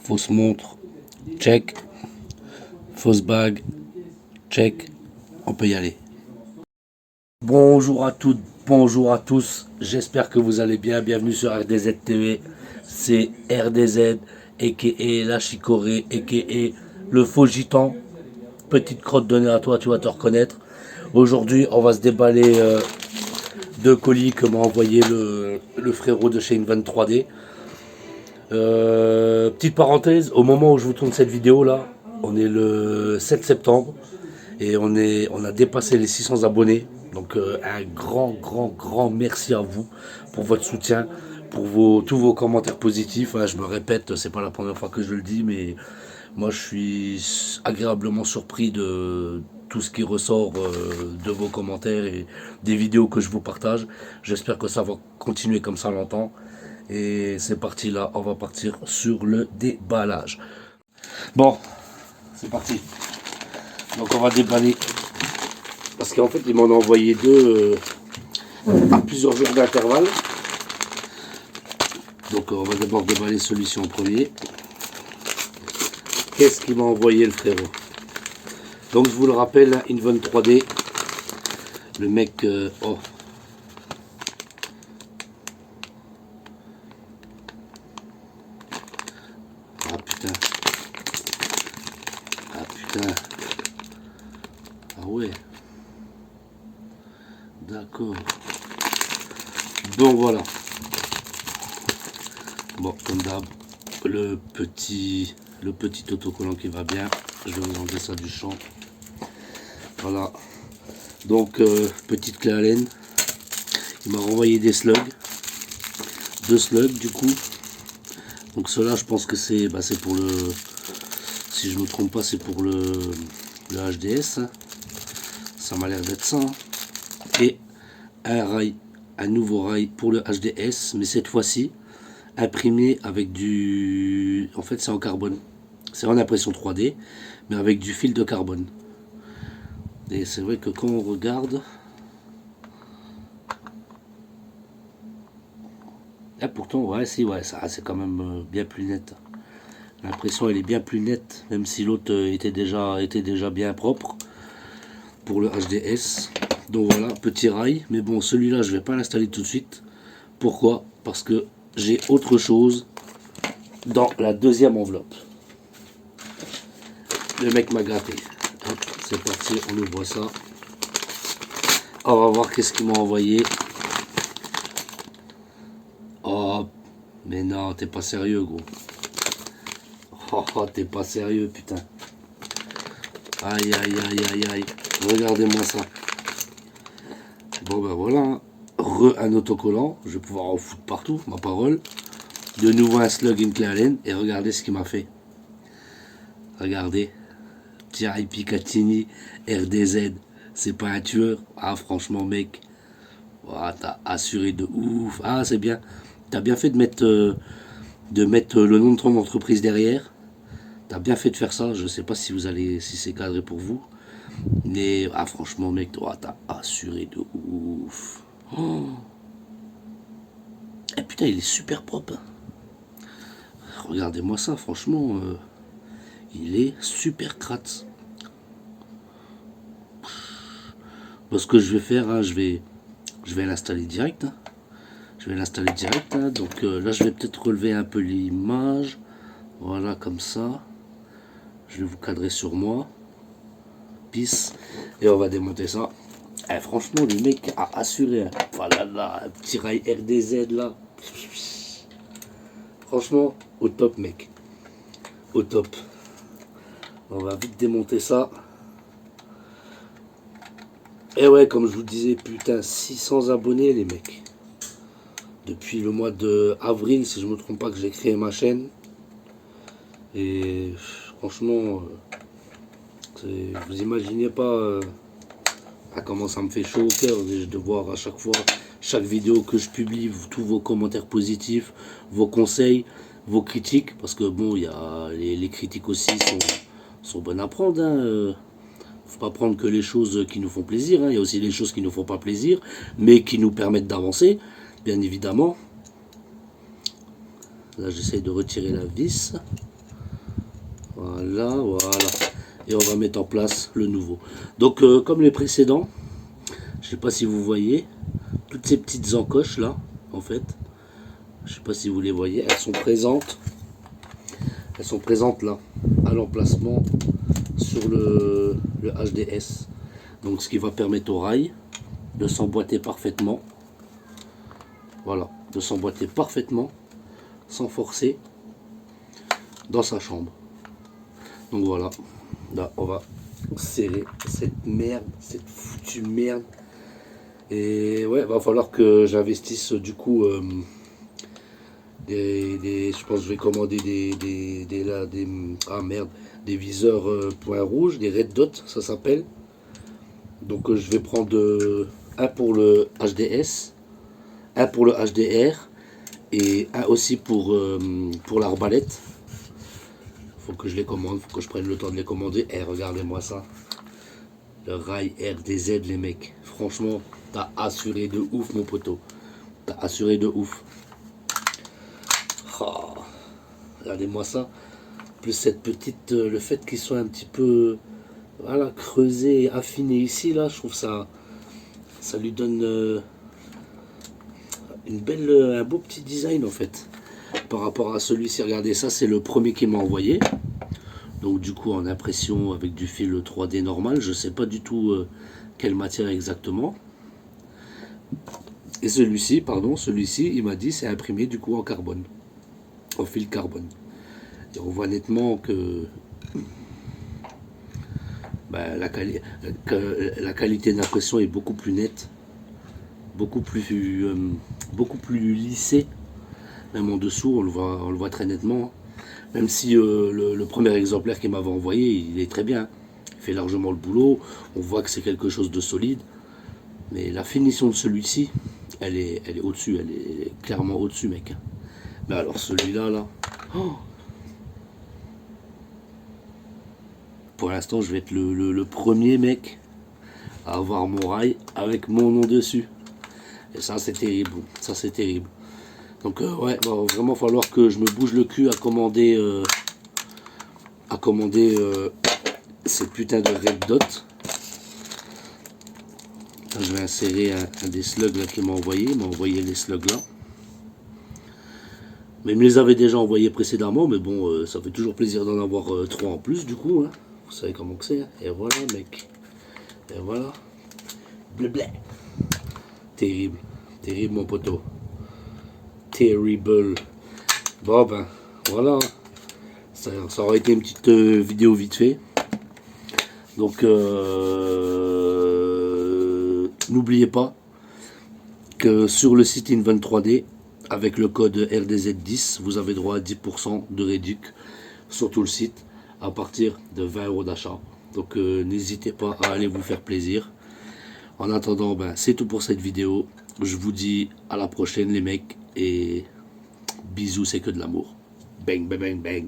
Fausse montre, check. Fausse bague, check. On peut y aller. Bonjour à toutes, bonjour à tous. J'espère que vous allez bien. Bienvenue sur RDZ TV. C'est RDZ, a.k.a. la chicorée, a.k.a. le faux gitan. Petite crotte de nez à toi, tu vas te reconnaître. Aujourd'hui, on va se déballer deux colis que m'a envoyé le frérot de chez Invent 3D. Petite parenthèse, au moment où je vous tourne cette vidéo là, on est le 7 septembre et on a dépassé les 600 abonnés. Donc un grand merci à vous pour votre soutien, pour tous vos commentaires positifs. Je me répète, c'est pas la première fois que je le dis, mais moi je suis agréablement surpris de tout ce qui ressort de vos commentaires et des vidéos que je vous partage. J'espère que ça va continuer comme ça longtemps. Et c'est parti là, on va partir sur le déballage. Bon, c'est parti. Donc on va déballer. Parce qu'en fait, ils m'en ont envoyé deux à plusieurs jours d'intervalle. Donc on va d'abord déballer celui-ci en premier. Qu'est-ce qu'il m'a envoyé le frérot? Donc je vous le rappelle, Invent 3D. Le mec... oh. Ah putain. Ah putain. Ah ouais. D'accord. Donc voilà. Bon, comme d'hab, le petit autocollant qui va bien. Je vais vous enlever ça du champ. Voilà. Donc, petite clé à laine. Il m'a renvoyé des slugs. Deux slugs du coup. Donc cela je pense que c'est pour le... Si je ne me trompe pas, c'est pour le HDS. Ça m'a l'air d'être ça. Hein. Et un rail, un nouveau rail pour le HDS, mais cette fois-ci imprimé avec du... En fait c'est en carbone. C'est en impression 3D, mais avec du fil de carbone. Et c'est vrai que quand on regarde... Ah, pourtant, ouais, si, ouais, ça c'est quand même bien plus net. L'impression elle est bien plus nette, même si l'autre était déjà bien propre pour le HDS. Donc voilà, petit rail. Mais bon, celui-là, je vais pas l'installer tout de suite. Pourquoi? Parce que j'ai autre chose dans la deuxième enveloppe. Le mec m'a gratté. Hop, c'est parti, on ouvre ça. On va voir qu'est-ce qu'il m'a envoyé. Oh, mais non, t'es pas sérieux, gros. Oh, t'es pas sérieux, putain. Aïe, aïe, aïe, aïe, aïe. Regardez-moi ça. Bon, ben voilà. Hein. Un autocollant. Je vais pouvoir en foutre partout, ma parole. De nouveau un slug, une clé à laine. Et regardez ce qu'il m'a fait. Regardez. Thierry Picatinny, RDZ. C'est pas un tueur. Ah, franchement, mec. Oh, t'as assuré de ouf. Ah, c'est bien. T'as bien fait de mettre le nom de ton entreprise derrière. T'as bien fait de faire ça. Je sais pas si c'est cadré pour vous. Mais ah, franchement, mec, toi, t'as assuré de ouf. Oh. Et putain, il est super propre. Regardez-moi ça, franchement, il est super crate. Ce que je vais faire, hein, je vais l'installer direct. Hein. Je vais l'installer direct. Hein. Donc là, je vais peut-être relever un peu l'image. Voilà, comme ça. Je vais vous cadrer sur moi. Pisse. Et on va démonter ça. Eh, franchement, le mec a assuré. Hein. Voilà, là, un petit rail RDZ là. Franchement, au top, mec. Au top. On va vite démonter ça. Et ouais, comme je vous disais, putain, 600 abonnés, les mecs. Depuis le mois d'avril, si je me trompe pas, que j'ai créé ma chaîne. Et franchement, vous imaginez pas comment ça me fait chaud au cœur de voir à chaque fois, chaque vidéo que je publie, tous vos commentaires positifs, vos conseils, vos critiques. Parce que bon, il y a les critiques aussi sont bonnes à prendre. Hein. Faut pas prendre que les choses qui nous font plaisir. Hein. Il y a aussi les choses qui nous font pas plaisir, mais qui nous permettent d'avancer, bien évidemment. Là, j'essaie de retirer la vis. Voilà, voilà. Et on va mettre en place le nouveau. Donc comme les précédents, je sais pas si vous voyez, toutes ces petites encoches là, en fait, je sais pas si vous les voyez, elles sont présentes là, à l'emplacement sur le HDS. Donc ce qui va permettre au rail de s'emboîter parfaitement. Voilà, de s'emboîter parfaitement, sans forcer, dans sa chambre. Donc voilà, là on va serrer cette merde, cette foutue merde. Et ouais, va falloir que j'investisse du coup je pense que je vais commander des viseurs point rouge, des red dots, ça s'appelle. Donc je vais prendre un pour le HDS, un pour le HDR et un aussi pour l'arbalète. Faut que je les commande, faut que je prenne le temps de les commander. Et regardez-moi ça, le rail RDZ les mecs. Franchement, t'as assuré de ouf mon poteau. T'as assuré de ouf. Oh, regardez-moi ça. Plus cette petite, le fait qu'il soit un petit peu voilà, creusé, affiné ici là, je trouve ça lui donne un beau petit design en fait. Par rapport à celui-ci, regardez ça, c'est le premier qui m'a envoyé. Donc du coup en impression avec du fil 3D normal, je sais pas du tout quelle matière exactement. Et celui-ci, il m'a dit c'est imprimé du coup en carbone, en fil carbone. Et on voit nettement que la qualité d'impression est beaucoup plus nette, beaucoup plus lissée. Même en dessous, on le voit très nettement. Même si le premier exemplaire qu'il m'avait envoyé, il est très bien. Il fait largement le boulot. On voit que c'est quelque chose de solide. Mais la finition de celui-ci, elle est au-dessus. Elle est clairement au-dessus, mec. Mais alors celui-là, là. Oh, pour l'instant, je vais être le premier mec à avoir mon rail avec mon nom dessus. Et ça, c'est terrible. Ça, c'est terrible. Donc ouais, va vraiment falloir que je me bouge le cul à commander ces putains de red dots. Là, je vais insérer un des slugs là qu'il m'a envoyé. Il m'a envoyé les slugs là. Mais il me les avait déjà envoyés précédemment, mais bon, ça fait toujours plaisir d'en avoir 3 en plus du coup. Hein. Vous savez comment que c'est. Hein. Et voilà mec. Et voilà. Blablabla. Terrible. Terrible mon poteau. Terrible. Bon ben, voilà. Ça aurait été une petite vidéo vite fait. Donc, n'oubliez pas que sur le site Invent3D, avec le code RDZ10, vous avez droit à 10% de réduc sur tout le site à partir de 20 € d'achat. Donc, n'hésitez pas à aller vous faire plaisir. En attendant, ben, c'est tout pour cette vidéo. Je vous dis à la prochaine les mecs et bisous, c'est que de l'amour. Bang, bang, bang, bang.